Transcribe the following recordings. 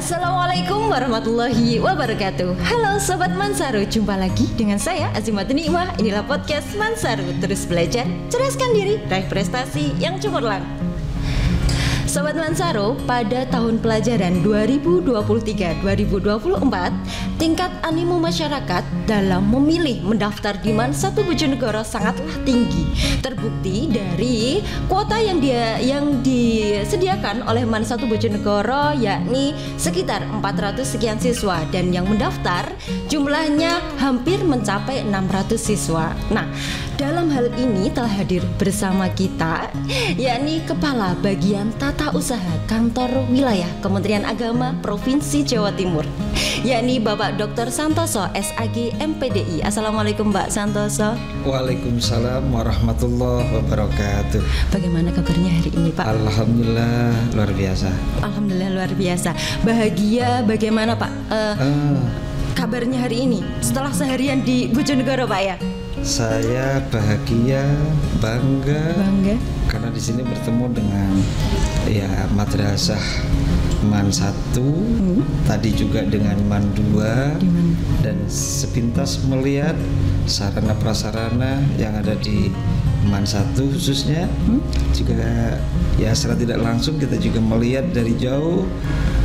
Assalamualaikum warahmatullahi wabarakatuh. Halo Sobat Mansaru, jumpa lagi dengan saya Azimatul Nikmah. Inilah podcast Mansaru, terus belajar, ceraskan diri, raih prestasi yang cemerlang. Sobat Mansaru, pada tahun pelajaran 2023-2024, tingkat animo masyarakat dalam memilih mendaftar di Mansatu Bojonegoro sangatlah tinggi. Terbukti dari kuota yang disediakan oleh Mansatu Bojonegoro, yakni sekitar 400 sekian siswa, dan yang mendaftar jumlahnya hampir mencapai 600 siswa. Nah, dalam hal ini telah hadir bersama kita, yakni Kepala Bagian Tata Usaha Kantor Wilayah Kementerian Agama Provinsi Jawa Timur, yakni Bapak Dr. Santoso SAG MPDI. Assalamualaikum Mbak Santoso. Waalaikumsalam warahmatullahi wabarakatuh. Bagaimana kabarnya hari ini Pak? Alhamdulillah luar biasa. Alhamdulillah luar biasa. Bahagia bagaimana Pak? Kabarnya hari ini setelah seharian di Bojonegoro Pak ya? Saya bahagia, bangga karena di sini bertemu dengan madrasah Man 1, tadi juga dengan Man 2, dan sepintas melihat sarana prasarana yang ada di Man 1 khususnya. Juga secara tidak langsung kita juga melihat dari jauh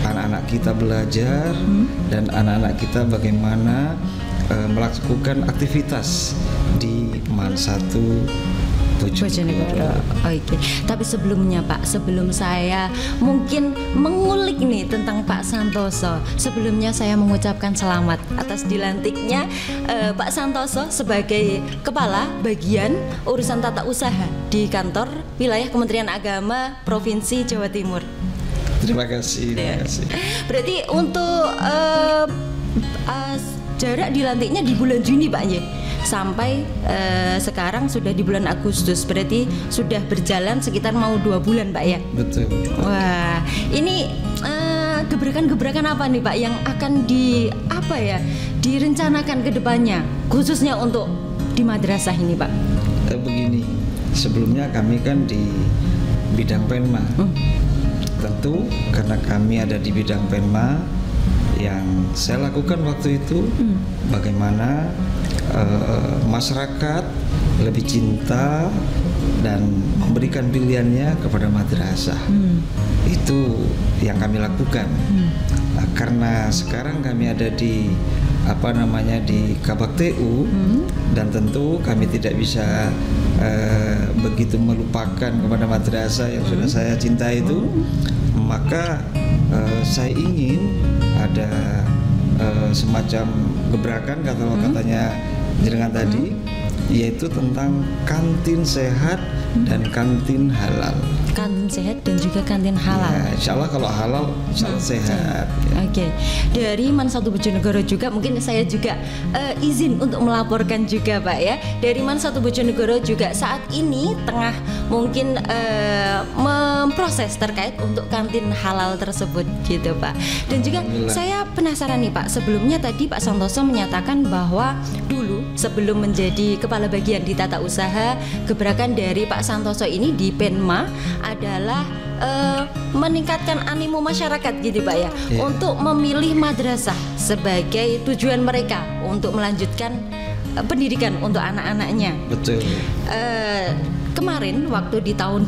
anak-anak kita belajar dan anak-anak kita bagaimana melakukan aktivitas di Man 1 Bojonegoro. Oke. Tapi sebelumnya Pak, sebelum saya mungkin mengulik nih tentang Pak Santoso, sebelumnya saya mengucapkan selamat atas dilantiknya Pak Santoso sebagai Kepala Bagian Urusan Tata Usaha di Kantor Wilayah Kementerian Agama Provinsi Jawa Timur. Terima kasih. Berarti untuk jarak dilantiknya di bulan Juni Pak ya, sampai sekarang sudah di bulan Agustus, berarti sudah berjalan sekitar mau 2 bulan Pak ya. Betul. Wah, ini gebrakan-gebrakan apa nih Pak yang akan direncanakan ke depannya, khususnya untuk di madrasah ini Pak? Begini, sebelumnya kami kan di bidang Penma. Tentu karena kami ada di bidang Penma, yang saya lakukan waktu itu bagaimana masyarakat lebih cinta dan memberikan pilihannya kepada madrasah. Itu yang kami lakukan. Nah, karena sekarang kami ada di di Kabak TU, dan tentu kami tidak bisa begitu melupakan kepada madrasah yang sudah saya cintai itu, maka saya ingin ada semacam gebrakan katanya jenengan tadi, yaitu tentang kantin sehat dan kantin halal. Kantin sehat dan juga kantin halal. Ya, insya Allah kalau halal, insya Allah sehat. Oke. Dari Mansatu Bojonegoro juga mungkin saya juga izin untuk melaporkan juga Pak ya. Dari Mansatu Bojonegoro juga saat ini tengah mungkin memproses terkait untuk kantin halal tersebut gitu Pak. Dan juga saya penasaran nih Pak, sebelumnya tadi Pak Santoso menyatakan bahwa dulu sebelum menjadi Kepala Bagian di Tata Usaha, gebrakan dari Pak Santoso ini di Penma adalah meningkatkan animo masyarakat gitu Pak ya, untuk memilih madrasah sebagai tujuan mereka untuk melanjutkan pendidikan untuk anak-anaknya. Betul. Kemarin waktu di tahun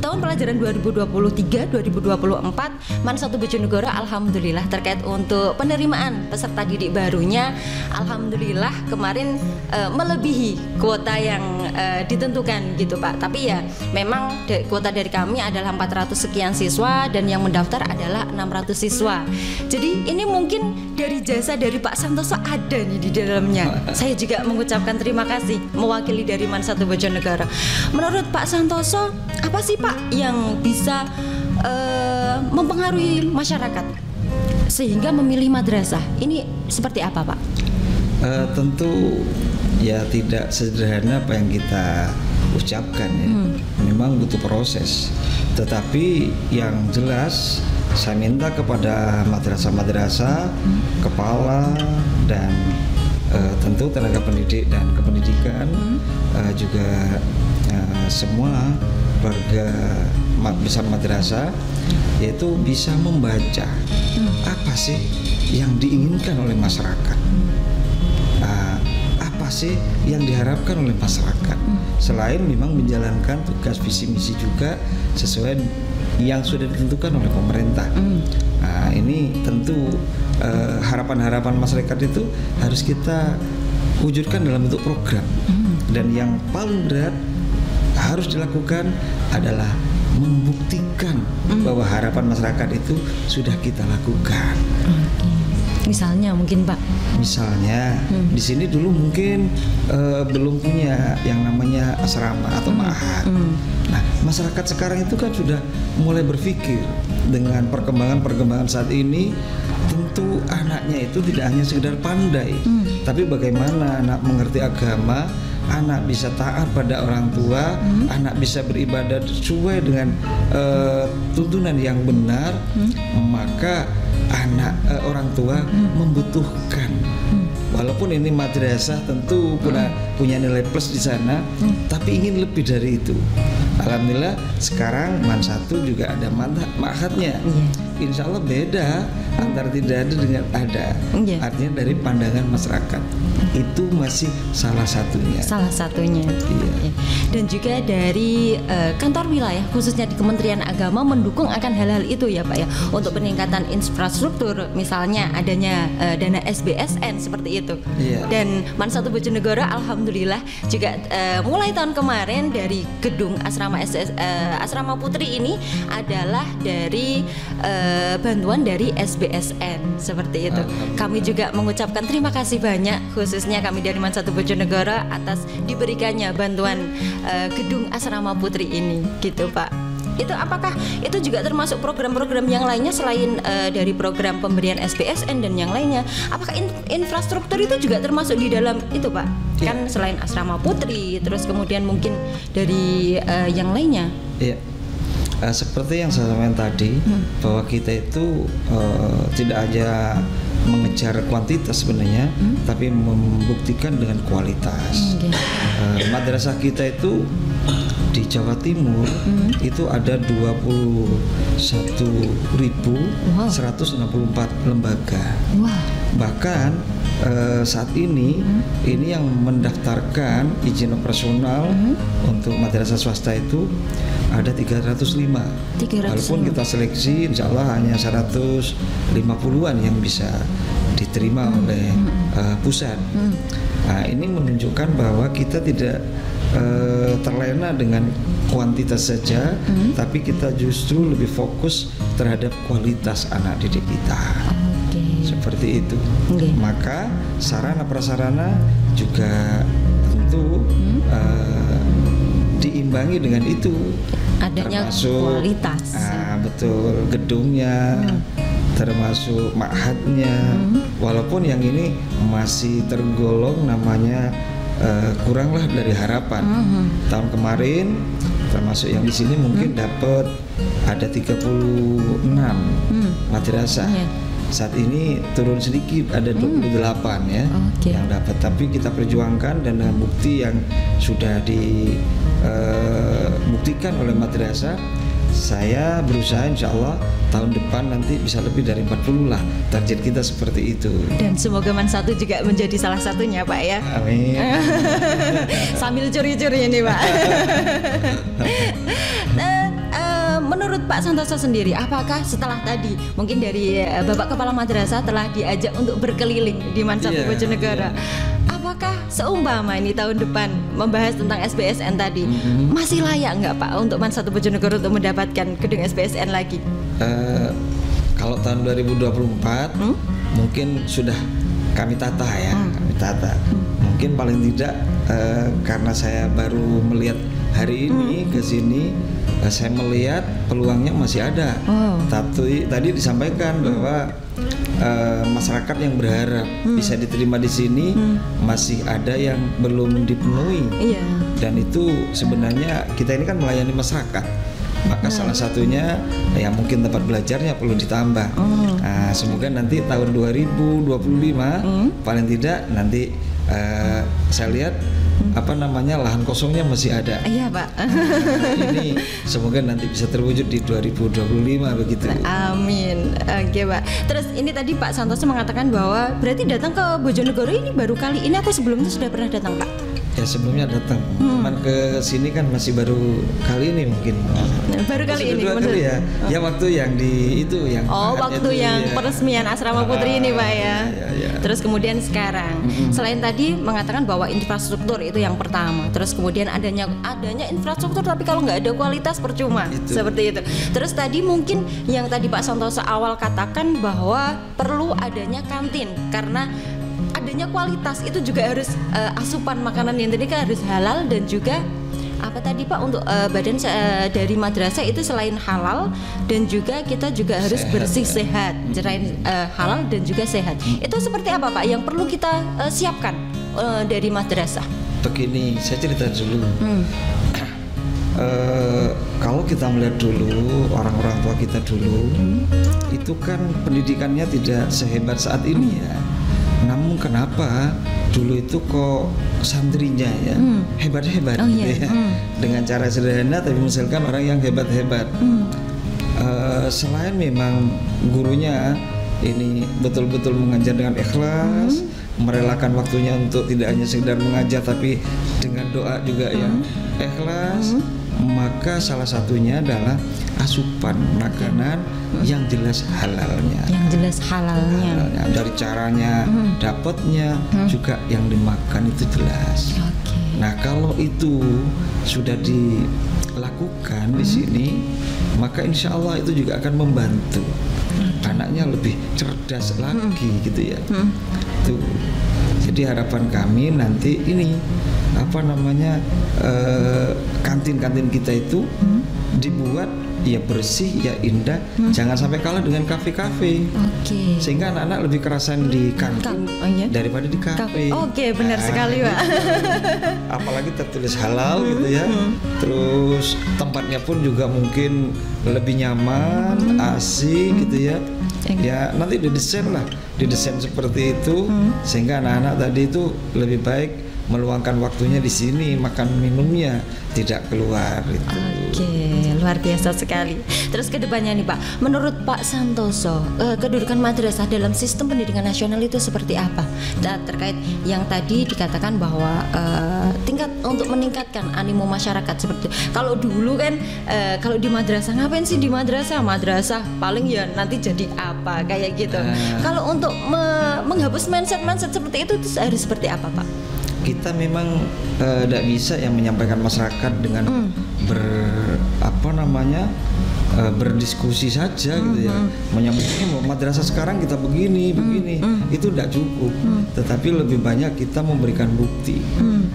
pelajaran 2023-2024 Mansatu Bojonegoro, alhamdulillah terkait untuk penerimaan peserta didik barunya, alhamdulillah kemarin melebihi kuota yang ditentukan gitu Pak. Tapi ya memang kuota dari kami adalah 400 sekian siswa dan yang mendaftar adalah 600 siswa. Jadi ini mungkin dari jasa dari Pak Santoso ada nih di dalamnya. Saya juga mengucapkan terima kasih mewakili dari Mansatu Bojonegoro. Menurut Pak Santoso, apa sih Pak yang bisa mempengaruhi masyarakat sehingga memilih madrasah? Ini seperti apa Pak? Tentu ya tidak sederhana apa yang kita ucapkan ya. Memang butuh proses. Tetapi yang jelas saya minta kepada madrasah-madrasah, kepala dan tentu tenaga pendidik dan kependidikan, juga semua warga besar madrasah, yaitu bisa membaca apa sih yang diinginkan oleh masyarakat, apa sih yang diharapkan oleh masyarakat, selain memang menjalankan tugas visi misi juga sesuai yang sudah ditentukan oleh pemerintah. Nah, ini tentu harapan-harapan masyarakat itu harus kita wujudkan dalam bentuk program. Dan yang paling berat harus dilakukan adalah membuktikan bahwa harapan masyarakat itu sudah kita lakukan. Misalnya mungkin Pak. Misalnya di sini dulu mungkin belum punya yang namanya asrama atau ma'had. Nah, masyarakat sekarang itu kan sudah mulai berpikir dengan perkembangan saat ini. Tentu anaknya itu tidak hanya sekedar pandai, tapi bagaimana anak mengerti agama, anak bisa taat pada orang tua, anak bisa beribadah sesuai dengan tuntunan yang benar, maka orang tua membutuhkan. Walaupun ini madrasah tentu punya nilai plus di sana, tapi ingin lebih dari itu. Alhamdulillah sekarang MAN 1 juga ada ma'hadnya. Insya Allah beda antara tidak ada dengan ada. Artinya dari pandangan masyarakat itu masih salah satunya. Iya. Dan juga dari kantor wilayah khususnya di Kementerian Agama mendukung akan hal-hal itu ya Pak ya, untuk peningkatan infrastruktur, misalnya adanya dana SBSN seperti itu. Dan MAN 1 Bojonegoro alhamdulillah juga mulai tahun kemarin dari gedung asrama putri ini adalah dari bantuan dari SBSN seperti itu. Kami juga mengucapkan terima kasih banyak khususnya kami dari MAN 1 Bojonegoro atas diberikannya bantuan gedung asrama putri ini gitu Pak. Itu apakah itu juga termasuk program-program yang lainnya selain dari program pemberian SBSN dan yang lainnya? Apakah infrastruktur itu juga termasuk di dalam itu Pak? Kan selain asrama putri, terus kemudian mungkin dari yang lainnya? Iya. Seperti yang saya sampaikan tadi, bahwa kita itu tidak hanya mengejar kuantitas sebenarnya, tapi membuktikan dengan kualitas. Madrasah kita itu di Jawa Timur itu ada 21.164 lembaga. Bahkan saat ini yang mendaftarkan izin operasional untuk madrasah swasta itu ada 305. Walaupun kita seleksi insya Allah hanya 150-an yang bisa diterima oleh pusat. Nah, ini menunjukkan bahwa kita tidak terlena dengan kuantitas saja, tapi kita justru lebih fokus terhadap kualitas anak didik kita. Seperti itu. Maka sarana prasarana juga tentu diimbangi dengan itu. Adanya termasuk kualitas. Betul, gedungnya, termasuk ma'hadnya. Walaupun yang ini masih tergolong namanya kuranglah dari harapan. Tahun kemarin termasuk yang di sini mungkin dapat ada 36 madrasah. Saat ini turun sedikit, ada 28 ya yang dapat. Tapi kita perjuangkan dan dengan bukti yang sudah dibuktikan oleh madrasah, saya berusaha insya Allah tahun depan nanti bisa lebih dari 40 lah. Target kita seperti itu. Dan semoga MAN 1 juga menjadi salah satunya Pak ya. Amin. Sambil curi-curi ini Pak. Menurut Pak Santoso sendiri, apakah setelah tadi mungkin dari Bapak Kepala Madrasah telah diajak untuk berkeliling di MAN 1 Bojonegoro, apakah seumpama ini tahun depan membahas tentang SBSN tadi, masih layak nggak Pak untuk MAN 1 Bojonegoro untuk mendapatkan gedung SBSN lagi? Kalau tahun 2024 mungkin sudah kami tata ya, Mungkin paling tidak karena saya baru melihat hari ini ke sini, saya melihat peluangnya masih ada. Tadi disampaikan bahwa masyarakat yang berharap bisa diterima di sini masih ada yang belum dipenuhi. Dan itu sebenarnya kita ini kan melayani masyarakat. Maka salah satunya ya mungkin tempat belajarnya perlu ditambah. Nah, semoga nanti tahun 2025 paling tidak nanti saya lihat apa namanya lahan kosongnya masih ada. Iya Pak. Ini semoga nanti bisa terwujud di 2025 begitu. Amin. Oke Pak. Terus ini tadi Pak Santoso mengatakan bahwa berarti datang ke Bojonegoro ini baru kali ini atau sebelumnya sudah pernah datang Pak? Ya sebelumnya datang, cuman ke sini kan masih baru kali ini mungkin. Baru kali ini. Dua kali ya. Ya waktu yang di itu yang. Oh waktu itu, yang ya. Peresmian Asrama Putri ini Pak ya. Ya. Terus kemudian sekarang, selain tadi mengatakan bahwa infrastruktur itu yang pertama. Terus kemudian adanya infrastruktur, tapi kalau nggak ada kualitas percuma. Seperti itu. Terus tadi mungkin yang tadi Pak Santoso awal katakan bahwa perlu adanya kantin karena adanya kualitas itu juga harus asupan makanan yang tadi kan harus halal dan juga apa tadi Pak untuk badan dari madrasah itu selain halal dan juga kita juga harus sehat, bersih sehat, selain halal dan juga sehat. Itu seperti apa Pak yang perlu kita siapkan dari madrasah? Begini, saya cerita dulu. Kalau kita melihat dulu orang-orang tua kita dulu, itu kan pendidikannya tidak sehebat saat ini ya. Namun kenapa dulu itu kok santrinya ya hebat-hebat gitu ya, dengan cara sederhana tapi menghasilkan orang yang hebat-hebat. Selain memang gurunya ini betul-betul mengajar dengan ikhlas, merelakan waktunya untuk tidak hanya sekedar mengajar tapi dengan doa juga yang ikhlas, maka salah satunya adalah asupan makanan yang jelas halalnya. Yang jelas halalnya. Dari caranya dapatnya juga yang dimakan itu jelas. Nah kalau itu sudah dilakukan di sini, maka insya Allah itu juga akan membantu anaknya lebih cerdas lagi gitu ya. Tuh. Jadi harapan kami nanti ini apa namanya kantin-kantin kita itu dibuat ya bersih, ya indah, jangan sampai kalah dengan kafe-kafe. Sehingga anak-anak lebih kerasan di kantin daripada di kafe. Benar sekali Pak. Apalagi tertulis halal gitu ya. Terus tempatnya pun juga mungkin lebih nyaman, asik gitu ya. Ya nanti didesain seperti itu sehingga anak-anak tadi itu lebih baik meluangkan waktunya di sini, makan minumnya tidak keluar itu. Luar biasa sekali. Terus kedepannya nih Pak, menurut Pak Santoso, kedudukan madrasah dalam sistem pendidikan nasional itu seperti apa? Dan terkait yang tadi dikatakan bahwa tingkat untuk meningkatkan animo masyarakat seperti itu. Kalau dulu kan kalau di madrasah ngapain sih di madrasah? Madrasah paling ya nanti jadi apa kayak gitu. Kalau untuk menghapus mindset seperti itu harus seperti apa Pak? Kita memang tidak bisa yang menyampaikan masyarakat dengan berdiskusi saja gitu ya, menyampaikan madrasah sekarang kita begini itu tidak cukup, tetapi lebih banyak kita memberikan bukti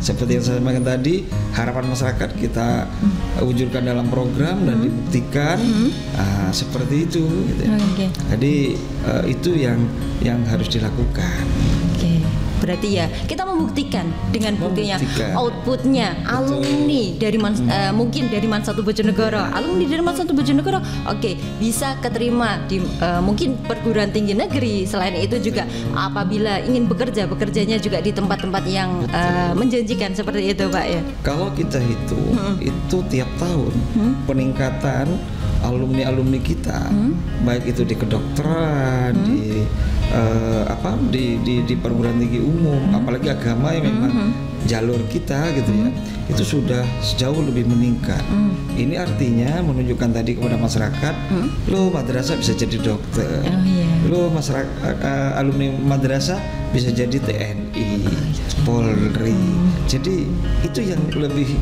seperti yang saya sampaikan tadi, harapan masyarakat kita wujudkan dalam program dan dibuktikan seperti itu gitu ya. Jadi itu yang harus dilakukan. Berarti ya kita membuktikan dengan buktinya, outputnya alumni dari mungkin dari Man 1 Bojonegoro, alumni dari Man 1 Bojonegoro, bisa keterima di mungkin perguruan tinggi negeri. Selain itu juga apabila ingin bekerjanya juga di tempat-tempat yang menjanjikan seperti itu Pak ya. Kalau kita hitung itu tiap tahun peningkatan alumni kita, baik itu di kedokteran, di perguruan tinggi umum, apalagi agama yang memang jalur kita gitu ya, itu sudah sejauh lebih meningkat. Ini artinya menunjukkan tadi kepada masyarakat, lo madrasah bisa jadi dokter, lo masyarakat alumni madrasah bisa jadi TNI, Polri. Jadi itu yang lebih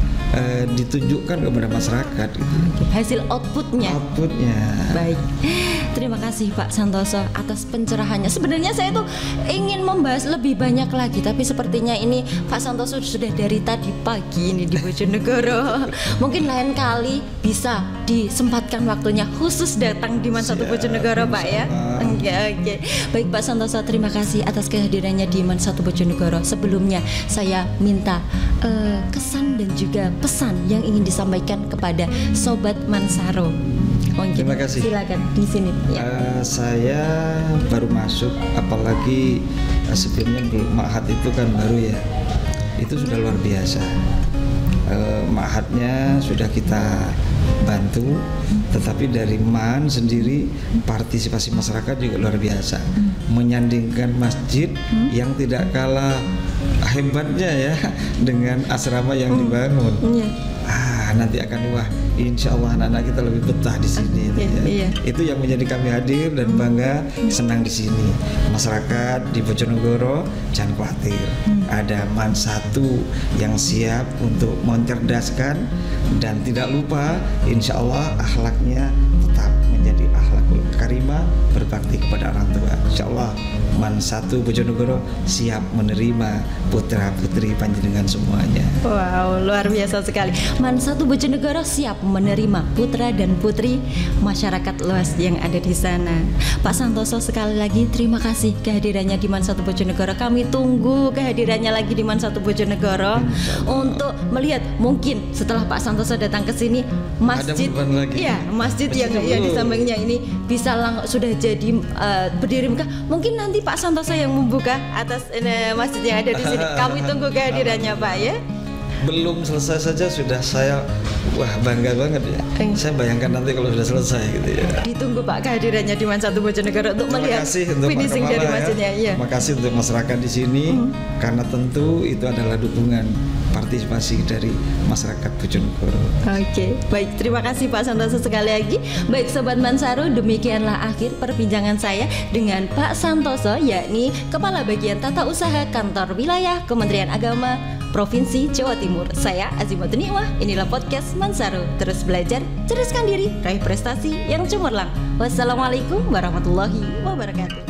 ditunjukkan kepada masyarakat gitu. Hasil outputnya. Baik. Terima kasih Pak Santoso atas pencerahannya. Sebenarnya saya tuh ingin membahas lebih banyak lagi, tapi sepertinya ini Pak Santoso sudah dari tadi pagi ini di Bojonegoro. Mungkin lain kali bisa disempatkan waktunya khusus datang di Man 1 Bojonegoro Pak ya. Oke. Baik Pak Santoso, terima kasih atas kehadirannya di Man 1 Bojonegoro. Sebelumnya saya minta kesan dan juga pesan yang ingin disampaikan kepada Sobat Mansaro. Terima kasih. Silakan di sini. Saya baru masuk, apalagi sebelumnya Ma'had itu kan baru ya. itu sudah luar biasa. Ma'hadnya sudah kita bantu, tetapi dari MAN sendiri partisipasi masyarakat juga luar biasa, menyandingkan masjid yang tidak kalah hebatnya ya dengan asrama yang dibangun. Nanti akan wah, insya Allah anak-anak kita lebih betah di sini. Itu yang menjadi kami hadir dan bangga, senang di sini. Masyarakat di Bojonegoro jangan khawatir, ada MAN 1 yang siap untuk mencerdaskan, dan tidak lupa insya Allah akhlaknya tetap menjadi akhlakul karimah, berbakti kepada orang tua. Insya Allah MAN 1 Bojonegoro siap menerima putra putri panjenengan semuanya. Wow, luar biasa sekali. MAN 1 Bojonegoro siap menerima putra dan putri masyarakat luas yang ada di sana. Pak Santoso, sekali lagi terima kasih kehadirannya di MAN 1 Bojonegoro. Kami tunggu kehadirannya lagi di MAN 1 Bojonegoro untuk melihat mungkin setelah Pak Santoso datang ke sini masjid, masjid yang di sampingnya ini bisa sudah jadi berdiri megah. Mungkin nanti Pak Santoso yang membuka atas masjid yang ada di sini. Kami tunggu kehadirannya, Pak ya. Belum selesai saja sudah saya bangga banget ya. Saya bayangkan nanti kalau sudah selesai gitu ya. Ditunggu Pak kehadirannya di MAN 1 Bojonegoro untuk melihat finishing dari masjidnya. Terima kasih untuk masyarakat di sini karena tentu itu adalah dukungan partisipasi dari masyarakat Bojonegoro. Oke, baik, terima kasih Pak Santoso sekali lagi. Baik Sobat Mansaru, demikianlah akhir perbincangan saya dengan Pak Santoso, yakni Kepala Bagian Tata Usaha Kantor Wilayah Kementerian Agama Provinsi Jawa Timur. Saya Azimatul Nikmah, inilah podcast Mansaru. Terus belajar, cerdaskan diri, raih prestasi yang cemerlang. Wassalamualaikum warahmatullahi wabarakatuh.